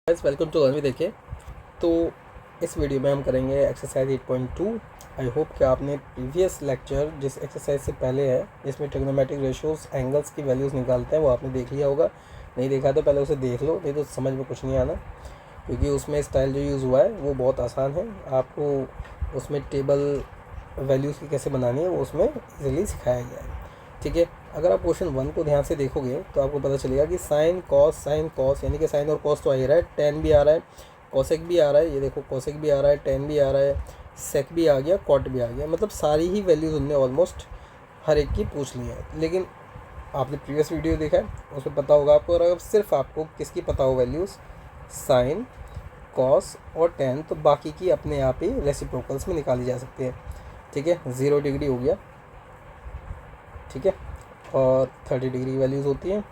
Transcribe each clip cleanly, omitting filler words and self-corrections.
Guys welcome to learn with देखे। तो इस वीडियो में हम करेंगे एक्सरसाइज 8.2। आई होप कि आपने प्रीवियस लेक्चर जिस एक्सरसाइज से पहले है जिसमें ट्रिग्नोमेट्रिक रेशियोज एंगल्स की वैल्यूज़ निकालते हैं वो आपने देख लिया होगा। नहीं देखा तो पहले उसे देख लो, नहीं तो समझ में कुछ नहीं आना, क्योंकि उसमें स्टाइल जो यूज़ हुआ है वो बहुत आसान है। आपको उसमें टेबल वैल्यूज़ की कैसे बनानी है वो उसमें ईजिली सिखाया गया है। ठीक है, अगर आप क्वेश्चन 1 को ध्यान से देखोगे तो आपको पता चलेगा कि साइन कॉस यानी कि साइन और कॉस तो आ ही रहा है, टेन भी आ रहा है, कोसेक भी आ रहा है। ये देखो कोसेक भी आ रहा है, टेन भी आ रहा है, सेक भी आ गया, कॉट भी आ गया। मतलब सारी ही वैल्यूज़ उनने ऑलमोस्ट हर एक की पूछ ली है। लेकिन आपने प्रीवियस वीडियो देखा है उसमें पता होगा आपको। और अगर सिर्फ आपको किसकी पता हो वैल्यूज़, साइन कॉस और टेन, तो बाकी की अपने आप ही रेसिप्रोकल्स में निकाली जा सकती है। ठीक है, 0 डिग्री हो गया, ठीक है, और 30 डिग्री वैल्यूज़ होती हैं,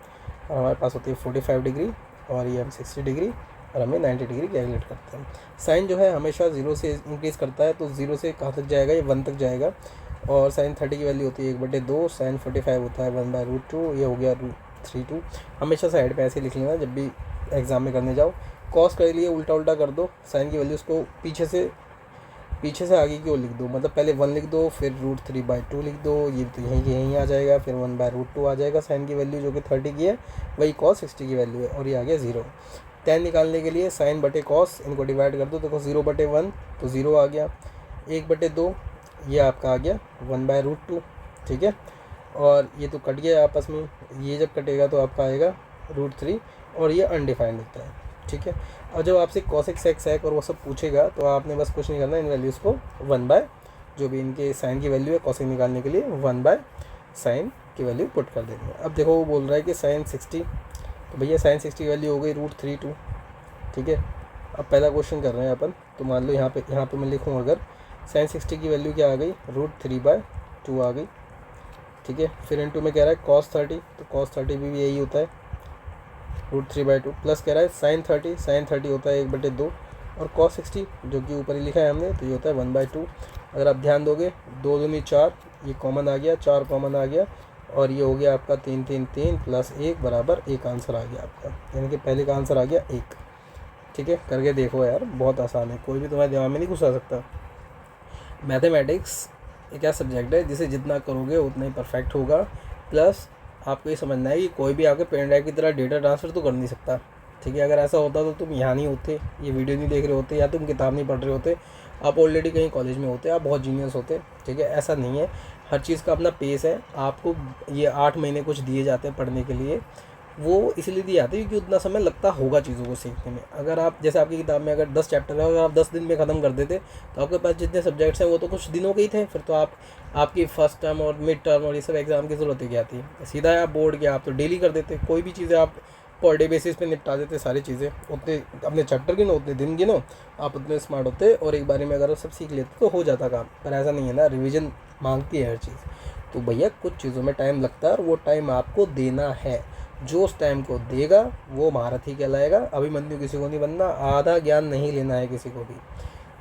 और हमारे पास होती है 45 डिग्री, और ये हम 60 डिग्री और हमें 90 डिग्री कैलकुलेट करते हैं। साइन जो है हमेशा 0 से इंक्रीज़ करता है, तो 0 से कहाँ तक जाएगा, ये 1 तक जाएगा। और साइन 30 की वैल्यू होती है 1/2, साइन 45 होता है 1/√2, ये हो गया √3/2। हमेशा साइड पे ऐसे लिख लेना जब भी एग्ज़ाम में करने जाओ। कॉस के लिए उल्टा कर दो, साइन की वैल्यूज़ को पीछे से आगे की ओर लिख दो। मतलब पहले 1 लिख दो, फिर √3/2 लिख दो, ये तो यहीं आ जाएगा, फिर 1/√2 आ जाएगा। साइन की वैल्यू जो कि 30 की है वही कॉस 60 की वैल्यू है, और ये आ गया 0। टेन निकालने के लिए साइन बटे कॉस, इनको डिवाइड कर दो। देखो 0/1 तो 0 आ गया, 1/2 ये आपका आ गया 1/√2। ठीक है, और ये तो कट गया आपस में, ये जब कटेगा तो आपका आएगा √3, और ये अनडिफाइंड होता है। ठीक है, और जब आपसे कॉसेक सेक सेक और वो सब पूछेगा तो आपने बस कुछ नहीं करना, इन वैल्यूज़ को 1 जो भी इनके साइन की वैल्यू है कॉसेक निकालने के लिए 1/sin की वैल्यू पुट कर देंगे। अब देखो वो बोल रहा है कि साइन 60, तो भैया साइन 60 की वैल्यू हो गई √3/2। ठीक है, अब पहला क्वेश्चन कर रहे हैं अपन, तो मान लो यहाँ पे मैं लिखूँ अगर साइन 60 की वैल्यू क्या आ गई, √3/2 आ गई। ठीक है, फिर इनटू में कह रहा है कॉस 30, तो कॉस 30 भी यही होता है √3/2, प्लस कह रहा है साइन 30 होता है 1/2, और कॉस 60 जो कि ऊपर ही लिखा है हमने तो ये होता है 1/2। अगर आप ध्यान दोगे 2 दूनी 4, ये कॉमन आ गया, 4 कॉमन आ गया, और ये हो गया आपका 3 3 3 प्लस 1 बराबर 1 आंसर आ गया आपका, यानी कि पहले का आंसर आ गया 1। ठीक है, करके देखो यार, बहुत आसान है, कोई भी तुम्हारे दिमाग में नहीं घुसा सकता। मैथमेटिक्स एक ऐसा सब्जेक्ट है जिसे जितना करोगे उतना ही परफेक्ट होगा। प्लस आपको ये समझना है कि कोई भी आपके पेन ड्राइव की तरह डेटा ट्रांसफ़र तो कर नहीं सकता। ठीक है, अगर ऐसा होता तो तुम यहाँ नहीं होते, ये वीडियो नहीं देख रहे होते, या तुम किताब नहीं पढ़ रहे होते, आप ऑलरेडी कहीं कॉलेज में होते, आप बहुत जीनियस होते। ठीक है, ऐसा नहीं है, हर चीज़ का अपना पेस है। आपको ये 8 महीने कुछ दिए जाते हैं पढ़ने के लिए, वो इसलिए दिए जाते हैं क्योंकि उतना समय लगता होगा चीज़ों को सीखने में। अगर आप जैसे आपकी किताब में अगर 10 चैप्टर है, अगर आप 10 दिन में ख़त्म कर देते तो आपके पास जितने सब्जेक्ट्स हैं वो तो कुछ दिनों के ही थे, फिर तो आपकी फर्स्ट टर्म और मिड टर्म और ये सब एग्ज़ाम की ज़रूरत ही क्या थी। सीधा है आप बोर्ड के, आप तो डेली कर देते, कोई भी चीज़ें आप पर डे बेसिस पे निपटा देते सारी चीज़ें। उतने अपने चैप्टर गिनो, उतने दिन गिनो, आप उतने स्मार्ट होते, और एक बारी में अगर सब सीख लेते तो हो जाता काम। पर ऐसा नहीं है ना, रिविज़न मांगती है हर चीज़। तो भैया कुछ चीज़ों में टाइम लगता है, और वो टाइम आपको देना है। जो उस टाइम को देगा वो महारथी कहलाएगा। अभिमन्यु किसी को नहीं बनना, आधा ज्ञान नहीं लेना है किसी को भी।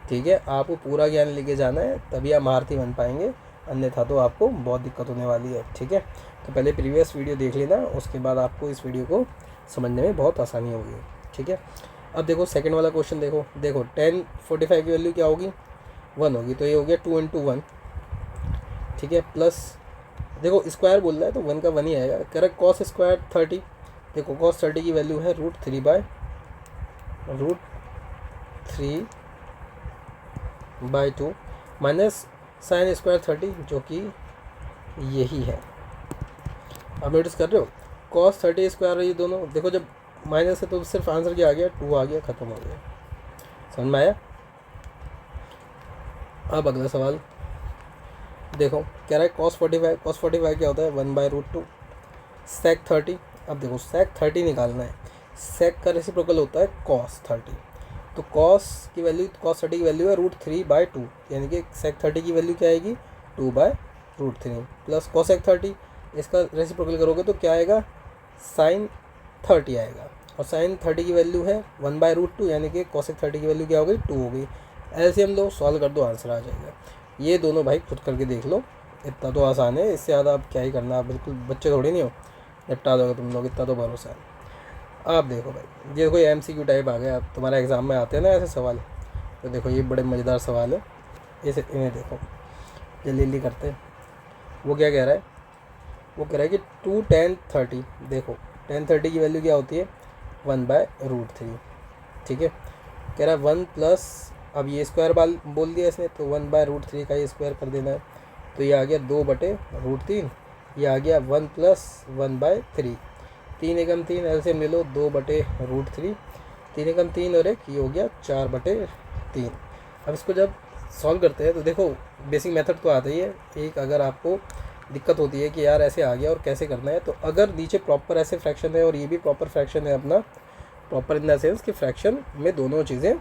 ठीक है, आपको पूरा ज्ञान लेके जाना है, तभी आप महारथी बन पाएंगे, अन्यथा तो आपको बहुत दिक्कत होने वाली है। ठीक है, तो पहले प्रीवियस वीडियो देख लेना, उसके बाद आपको इस वीडियो को समझने में बहुत आसानी होगी। ठीक है, अब देखो सेकंड वाला क्वेश्चन देखो 1045 की वैल्यू क्या होगी, 1 होगी, तो ये हो गया 2 × 1। ठीक है, प्लस देखो स्क्वायर बोल रहा है तो 1 का 1 ही आएगा। करेक्ट, कॉस स्क्वायर 30, देखो कॉस 30 की वैल्यू है √3/2 माइनस साइन स्क्वायर 30 जो कि यही है। अब नोटिस कर रहे हो, कॉस 30 स्क्वायर ये दोनों, देखो जब माइनस है तो सिर्फ आंसर क्या आ गया, 2 आ गया, ख़त्म हो गया। समझ में आया। अब अगला सवाल देखो, कह रहा है कॉस 45 क्या होता है 1/√2, सेक 30। अब देखो सेक 30 निकालना है, सेक का रेसिप्रोकल होता है कॉस 30, तो कॉस 30 की वैल्यू है √3/2, यानी कि सेक 30 की वैल्यू क्या आएगी 2/√3, प्लस कॉसेक 30, इसका रेसिप्रोकल करोगे तो क्या आएगा, साइन 30 आएगा, और साइन 30 की वैल्यू है 1/√2, यानी कि कॉसेक 30 की वैल्यू क्या हो गई 2 हो गई। एलसीएम लो, सॉल्व कर दो, आंसर आ जाएगा। ये दोनों भाई खुद करके देख लो, इतना तो आसान है, इससे ज़्यादा आप क्या ही करना, आप बिल्कुल बच्चे थोड़ी नहीं हो, निपटा दोगे तुम लोग, इतना तो भरोसा है। आप देखो भाई, ये कोई MCQ टाइप आ गया, आप तुम्हारे एग्ज़ाम में आते हैं ना ऐसे सवाल। तो देखो ये बड़े मज़ेदार सवाल है, इसे इन्हें देखो जल्दी जल्दी करते हैं। वो क्या कह रहा है, वो कह रहा है कि 2 10 30, देखो 10 30 की वैल्यू क्या होती है 1/√3, ठीक है। कह रहा है 1 प्लस, अब ये स्क्वायर बोल दिया इसने, तो 1/√3 का ये स्क्वायर कर देना है, तो ये आ गया 2/√3, ये आ गया 1 प्लस 1/3, 3 एकम 3 ऐसे मिलो 2/√3, 3 एकम 3 और एक ये हो गया 4/3। अब इसको जब सॉल्व करते हैं तो देखो बेसिक मेथड तो आता ही है। एक अगर आपको दिक्कत होती है कि यार ऐसे आ गया और कैसे करना है, तो अगर नीचे प्रॉपर ऐसे फ्रैक्शन है और ये भी प्रॉपर फ्रैक्शन है अपना, प्रॉपर इन द सेंस कि फ्रैक्शन में दोनों चीज़ें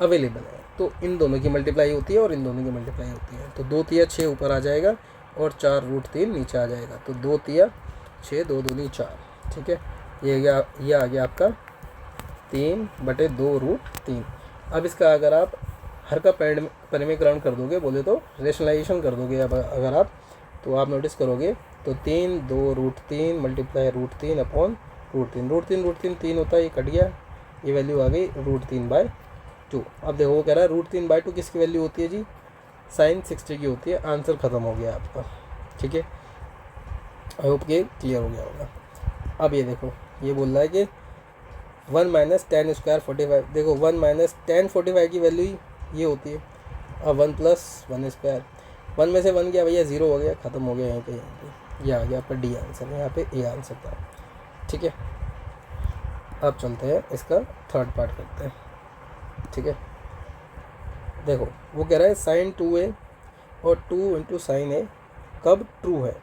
अवेलेबल है, तो इन दोनों की मल्टीप्लाई होती है और इन दोनों की मल्टीप्लाई होती है। तो 2 तिया 6 ऊपर आ जाएगा और 4√3 नीचे आ जाएगा, तो 2 तिया 6, 2 दूनी 4, ठीक है। ये आ गया आपका 3/2√3। अब इसका अगर आप हर का परिमीकरण कर दोगे, बोले तो रेशनलाइजेशन कर दोगे अब अगर आप, तो आप नोटिस करोगे तो 3/2√3 मल्टीप्लाई √3 अपॉन √3, √3 3 होता है, ये कट गया, ये वैल्यू आ गई √3/2। अब देखो वो कह रहा है √3/2 किसकी वैल्यू होती है जी, sin 60 की होती है। आंसर ख़त्म हो गया आपका, ठीक है। आई होप ये क्लियर हो गया होगा। अब ये देखो ये बोल रहा है कि 1 - 10 स्क्वायर 45, देखो 1 - 10 45 की वैल्यू ये होती है। अब 1 + 1 स्क्वायर, 1 में से 1 गया भैया 0 हो गया, ख़त्म हो गया यहीं पे ये आ गया आपका डी आंसर, यहाँ पे ए आंसर था, ठीक है। अब चलते हैं इसका थर्ड पार्ट करते हैं, ठीक है। देखो वो कह रहा है sin 2a और 2 × sin a कब ट्रू है।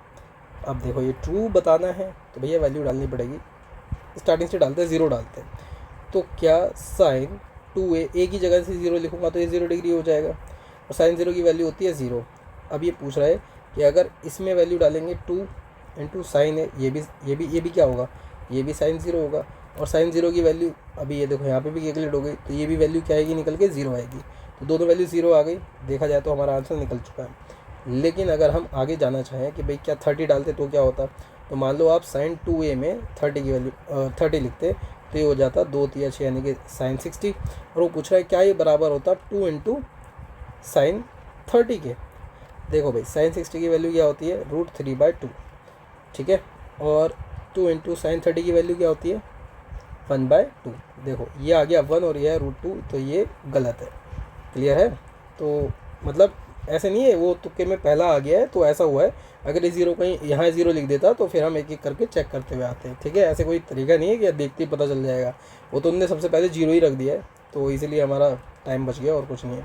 अब देखो ये ट्रू बताना है तो भैया वैल्यू डालनी पड़ेगी, स्टार्टिंग से डालते हैं 0 डालते हैं, तो क्या sin 2a a की जगह से 0 लिखूँगा तो ये 0 डिग्री हो जाएगा, और sin 0 की वैल्यू होती है 0। अब ये पूछ रहा है कि अगर इसमें वैल्यू डालेंगे 2 × sin a, ये भी क्या होगा, ये भी sin 0 होगा, और sin 0 की वैल्यू अभी ये देखो यहाँ पे भी कैलकुलेट हो गई, तो ये भी वैल्यू क्या आएगी निकल के 0 आएगी, तो दोनों वैल्यू 0 आ गई। देखा जाए तो हमारा आंसर निकल चुका है। लेकिन अगर हम आगे जाना चाहें कि भाई क्या 30 डालते तो क्या होता, तो मान लो आप sin 2a में 30 की वैल्यू 30 लिखते तो ये हो जाता 2 तिया 6 यानी कि sin 60, और वो पूछ रहा है क्या ये बराबर होता 2 × sin 30 के। देखो भाई sin 60 की वैल्यू क्या होती है √3/2, ठीक है, और 2 × sin 30 की वैल्यू क्या होती है 1/2। देखो ये आ गया 1 और ये है √2, तो ये गलत है, क्लियर है। तो मतलब ऐसे नहीं है वो तुक्के में पहला आ गया है तो ऐसा हुआ है, अगर ये 0 कहीं यहाँ 0 लिख देता तो फिर हम एक एक करके चेक करते हुए आते हैं, ठीक है। ऐसे कोई तरीका नहीं है कि देखते ही पता चल जाएगा, वो तो उनने सबसे पहले 0 ही रख दिया है, तो इसीलिए हमारा टाइम बच गया और कुछ नहीं है।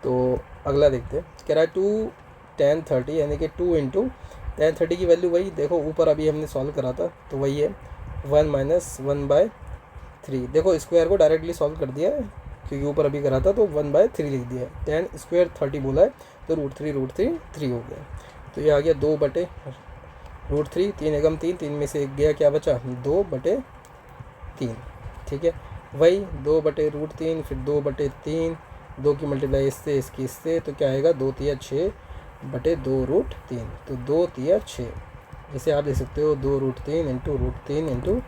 तो अगला देखते हैं, कह रहा है 2 10 30 यानी कि 2 × 10 30 की वैल्यू वही देखो ऊपर अभी हमने सॉल्व करा था, तो वही है 1 - 1/3। देखो स्क्वायर को डायरेक्टली सॉल्व कर दिया है क्योंकि ऊपर अभी करा था, तो 1/3 लिख दिया है। 10 स्क्वायर 30 बोला है तो √3 3 हो गया, तो ये आ गया 2/√3, 3 एकम 3, 3 में से एक गया, क्या बचा 2/3, ठीक है। वही 2/√3 फिर 2/3, 2 की मल्टीप्लाई इससे इसकी इससे, तो क्या आएगा 2 तिया 6/2√3, तो 2 तिया 6, जैसे आप देख सकते हो 2√3 × √3 ×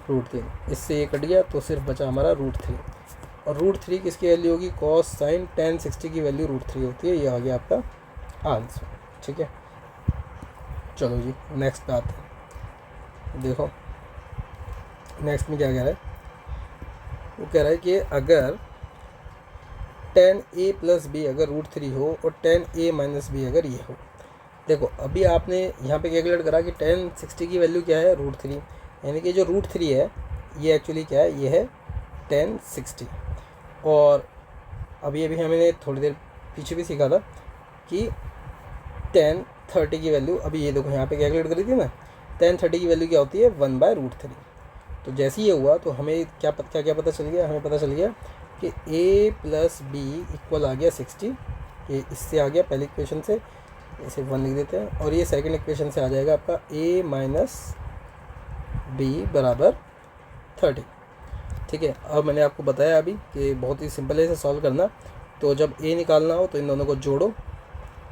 √3, इससे ये कट गया तो सिर्फ बचा हमारा √3, और √3 किसकी वैल्यू होगी cos sin tan 60 की वैल्यू √3 होती है। ये आ गया आपका आंसर, ठीक है। चलो जी नेक्स्ट पे आते हैं। देखो नेक्स्ट में क्या कह रहा है, वो कह रहा है कि अगर tan a + b अगर √3 हो और tan a - b अगर ये हो। देखो अभी आपने यहाँ पे कैलकुलेट करा कि tan 60 की वैल्यू क्या है √3, यानी कि जो √3 है ये एक्चुअली क्या है, ये है tan 60। और अभी हमने थोड़ी देर पीछे भी सीखा था कि tan 30 की वैल्यू, अभी ये देखो यहाँ पे कैलकुलेट करी थी ना, tan 30 की वैल्यू क्या होती है 1/√3। तो जैसे ही ये हुआ तो हमें क्या पता चल गया, हमें पता चल गया कि a + b इक्वल आ गया 60, ये इससे आ गया पहली इक्वेशन से, इसे 1 लिख देते हैं, और ये सेकंड इक्वेशन से आ जाएगा आपका a - b = 30, ठीक है। अब मैंने आपको बताया अभी कि बहुत ही सिंपल है इसे सॉल्व करना, तो जब a निकालना हो तो इन दोनों को जोड़ो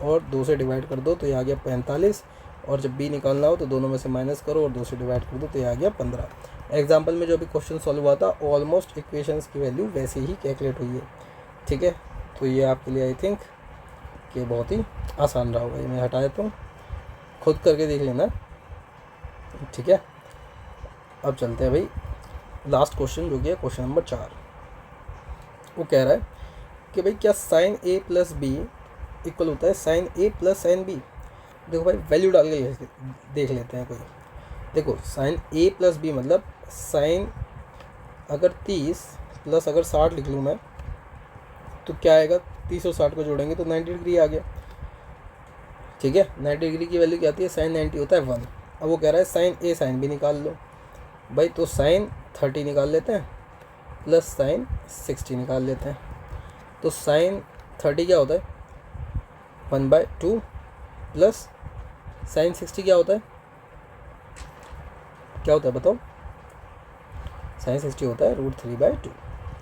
और 2 से डिवाइड कर दो तो ये आ गया 45, और जब b निकालना हो तो दोनों में से माइनस करो और 2 से डिवाइड कर दो तो ये आ गया 15, एग्जाम्पल में जो अभी क्वेश्चन सॉल्व हुआ था ऑलमोस्ट इक्वेशंस की वैल्यू वैसे ही कैलकुलेट हुई है, ठीक है। तो ये आपके लिए आई थिंक कि बहुत ही आसान रहा होगा। ये मैं हटा देता हूँ, खुद करके देख लेना, ठीक है। अब चलते हैं भाई लास्ट क्वेश्चन जो कि है क्वेश्चन नंबर 4। वो कह रहा है कि भाई क्या साइन ए प्लस बी इक्वल होता है साइन ए प्लस साइन बी। देखो भाई वैल्यू डाल के देख लेते हैं कोई। देखो साइन ए प्लस बी मतलब साइन अगर 30 प्लस अगर 60 लिख लूँ मैं तो क्या आएगा, 30 और 60 को जोड़ेंगे तो 90 डिग्री आ गया, ठीक है। 90 डिग्री की वैल्यू क्या आती है, साइन 90 होता है 1। अब वो कह रहा है साइन ए साइन बी निकाल लो भाई, तो साइन 30 निकाल लेते हैं प्लस साइन 60 निकाल लेते हैं। तो साइन 30 क्या होता है 1/2 प्लस साइन 60 क्या होता है, क्या होता है बताओ, साइन 60 होता है √3/2,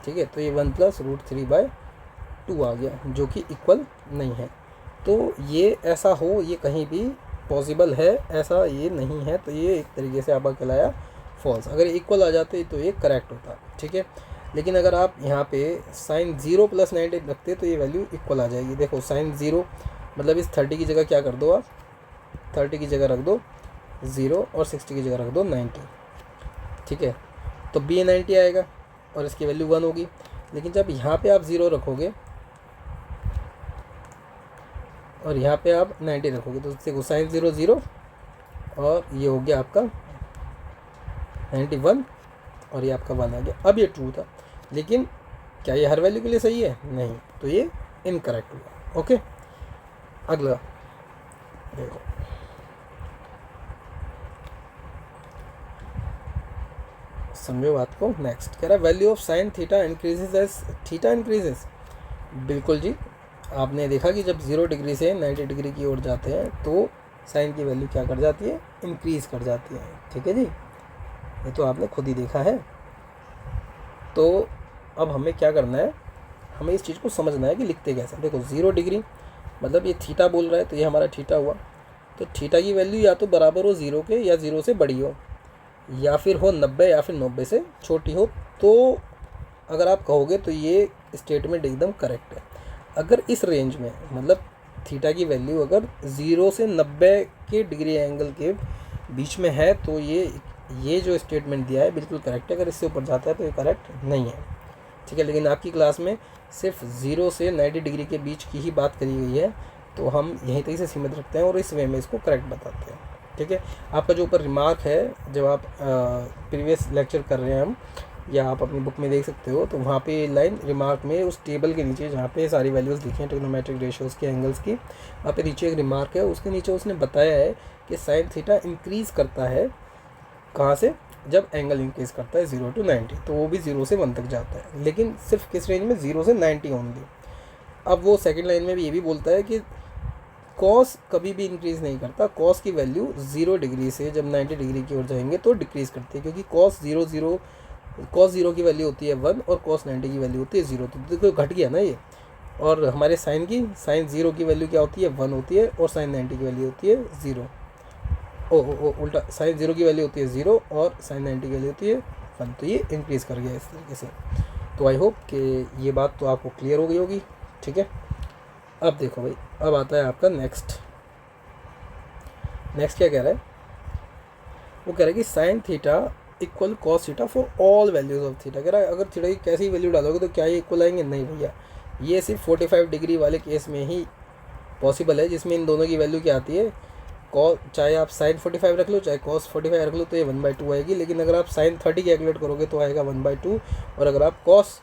ठीक है। तो ये 1 प्लस √3/2 आ गया जो कि इक्वल नहीं है। तो ये ऐसा हो ये कहीं भी पॉसिबल है, ऐसा ये नहीं है, तो ये एक तरीके से आपका कहलाया फॉल्स। अगर इक्वल आ जाते तो ये करेक्ट होता, ठीक है। लेकिन अगर आप यहाँ पे साइन 0 प्लस 90 रखते तो ये वैल्यू इक्वल आ जाएगी। देखो साइन 0 मतलब इस 30 की जगह क्या कर दो आप, 30 की जगह रख दो 0 और 60 की जगह रख दो 90, ठीक है। तो बी 90 आएगा और इसकी वैल्यू 1 होगी। लेकिन जब यहाँ पे आप 0 रखोगे और यहाँ पे आप 90 रखोगे तो देखो साइन 0 0 और ये हो गया आपका 91 और ये आपका 1 आ गया। अब ये ट्रू था, लेकिन क्या ये हर वैल्यू के लिए सही है, नहीं, तो ये इनकरेक्ट हुआ। ओके, अगला देखो, समझो बात को। नेक्स्ट कह रहा है value of sine theta increases as theta increases. बिल्कुल जी, आपने देखा कि जब 0 डिग्री से 90 डिग्री की ओर जाते हैं तो साइन की वैल्यू क्या कर जाती है, इंक्रीज़ कर जाती है, ठीक है जी। ये तो आपने खुद ही देखा है। तो अब हमें क्या करना है, हमें इस चीज़ को समझना है कि लिखते कैसे। देखो 0 डिग्री मतलब ये थीटा बोल रहा है तो ये हमारा थीटा हुआ। तो थीटा की वैल्यू या तो बराबर हो 0 के या 0 से बड़ी हो, या फिर हो 90 या फिर 90 से छोटी हो। तो अगर आप कहोगे तो ये स्टेटमेंट एकदम करेक्ट है। अगर इस रेंज में मतलब थीटा की वैल्यू अगर 0 से 90 के डिग्री एंगल के बीच में है तो ये जो स्टेटमेंट दिया है बिल्कुल करेक्ट है। अगर इससे ऊपर जाता है तो ये करेक्ट नहीं है, ठीक है। लेकिन आपकी क्लास में सिर्फ 0 से 90 डिग्री के बीच की ही बात करी गई है, तो हम यहीं तक से सीमित रखते हैं और इस वे में इसको करेक्ट बताते हैं, ठीक है। आपका जो ऊपर रिमार्क है, जब आप प्रीवियस लेक्चर कर रहे हैं हम, या आप अपनी बुक में देख सकते हो, तो वहाँ पे लाइन रिमार्क में उस टेबल के नीचे जहाँ पे सारी वैल्यूज़ लिखी हैं ट्रिग्नोमेट्रिक रेशियोज़ के एंगल्स की, वहाँ पे नीचे एक रिमार्क है, उसके नीचे उसने बताया है कि साइन थीटा इंक्रीज़ करता है कहाँ से, जब एंगल इंक्रीज़ करता है 0 to 90, तो वो भी 0 से 1 तक जाता है, लेकिन सिर्फ किस रेंज में, 0 से 90 ओनली। अब वो सेकेंड लाइन में भी ये भी बोलता है कि कॉस कभी भी इंक्रीज़ नहीं करता, कॉस की वैल्यू 0 डिग्री से जब 90 डिग्री की ओर जाएंगे तो डिक्रीज़ करती है, क्योंकि कॉस 0 की वैल्यू होती है 1 और कॉस 90 की वैल्यू होती है 0, तो देखो घट गया ना ये। और हमारे साइन 0 की वैल्यू क्या होती है, 1 होती है, और साइन 90 की वैल्यू होती है 0। उल्टा, साइन 0 की वैल्यू होती है 0 और साइन 90 की वैल्यू होती है 1, तो ये इंक्रीज़ कर गया इस तरीके से। तो आई होप कि ये बात तो आपको क्लियर हो गई होगी, ठीक है। अब देखो भाई, अब आता है आपका नेक्स्ट क्या कह रहा है, वो कह रहा है कि sine theta equal cos theta for all values of theta. कह रहा है अगर थीटा की कैसी वैल्यू डालोगे तो क्या ये इक्वल आएंगे, नहीं भैया, ये सिर्फ 45 डिग्री वाले केस में ही पॉसिबल है, जिसमें इन दोनों की वैल्यू क्या आती है, कॉस, चाहे आप साइन 45 रख लो चाहे कॉस 45 रख लो तो ये 1/2 आएगी। लेकिन अगर आप साइन 30 कैलकुलेट करोगे तो आएगा 1/2, और अगर आप कॉस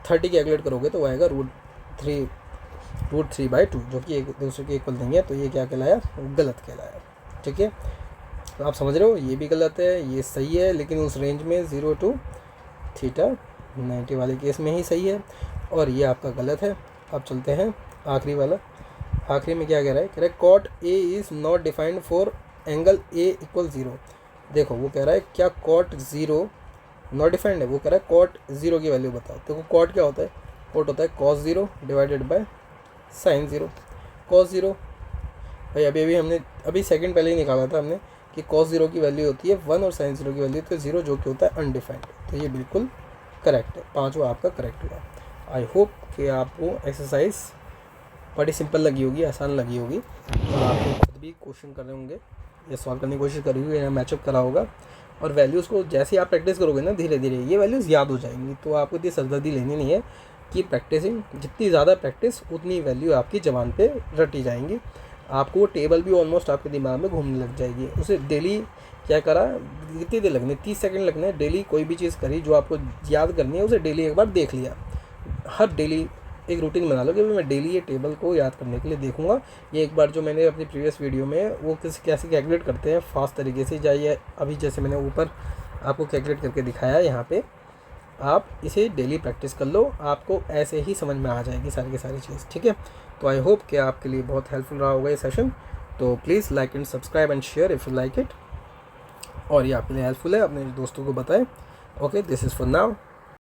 30 कैलकुलेट करोगे तो आएगा √3/2, जो कि एक दूसरे के इक्वल नहीं है। तो ये क्या कहलाया, गलत कहलाया, ठीक है। तो आप समझ रहे हो, ये भी गलत है, ये सही है, लेकिन उस रेंज में 0 to थीटा 90 वाले केस में ही सही है, और ये आपका गलत है। अब चलते हैं आखिरी वाला। आखिरी में क्या कह रहा है, कह रहा है cot A is not defined for angle A equal 0। देखो वो कह रहा है क्या कॉट 0 नॉट डिफाइंड है, वो कह रहा है कॉट 0 की वैल्यू बताओ। देखो कॉट क्या होता है, कॉट होता है cos 0 divided by sine 0। Cos 0 भाई अभी हमने सेकंड पहले ही निकाला था हमने कि cos 0 की वैल्यू होती है 1 और sin 0 की वैल्यू होती है 0, जो कि होता है अनडिफाइंड। तो ये बिल्कुल करेक्ट है, 5वां आपका करेक्ट हुआ। आई होप कि आपको एक्सरसाइज बड़ी सिंपल लगी होगी, आसान लगी होगी, और आपको खुद भी क्वेश्चन कर रहे होंगे या सॉल्व करने की कोशिश करी होगी या मैचअप करा होगा। और वैल्यूज़ को जैसे ही आप प्रैक्टिस करोगे ना, धीरे धीरे ये वैल्यूज़ याद हो जाएंगी। तो आपको इतनी सरदर्दी लेनी नहीं है कि प्रैक्टिसिंग, जितनी ज़्यादा प्रैक्टिस उतनी वैल्यू आपकी ज़बान पे रटी जाएंगी। आपको वो टेबल भी ऑलमोस्ट आपके दिमाग में घूमने लग जाएगी। उसे डेली क्या करा, कितनी देर लगनी, 30 सेकंड लगने हैं। डेली कोई भी चीज़ करी जो आपको याद करनी है, उसे डेली एक बार देख लिया। हर डेली एक रूटीन बना लो कि मैं डेली ये टेबल को याद करने के लिए देखूंगा। ये एक बार जो मैंने अपनी प्रीवियस वीडियो में वो कैसे कैलकुलेट करते हैं फास्ट तरीके से, जाइए अभी जैसे मैंने ऊपर आपको कैलकुलेट करके दिखाया यहाँ पे, आप इसे डेली प्रैक्टिस कर लो, आपको ऐसे ही समझ में आ जाएगी सारी की सारी चीज़। ठीक है, तो आई होप कि आपके लिए बहुत हेल्पफुल रहा होगा ये सेशन। तो please like and subscribe and share if you like it, और ये आपके लिए हेल्पफुल है, अपने दोस्तों को बताएं। Okay, this is for now.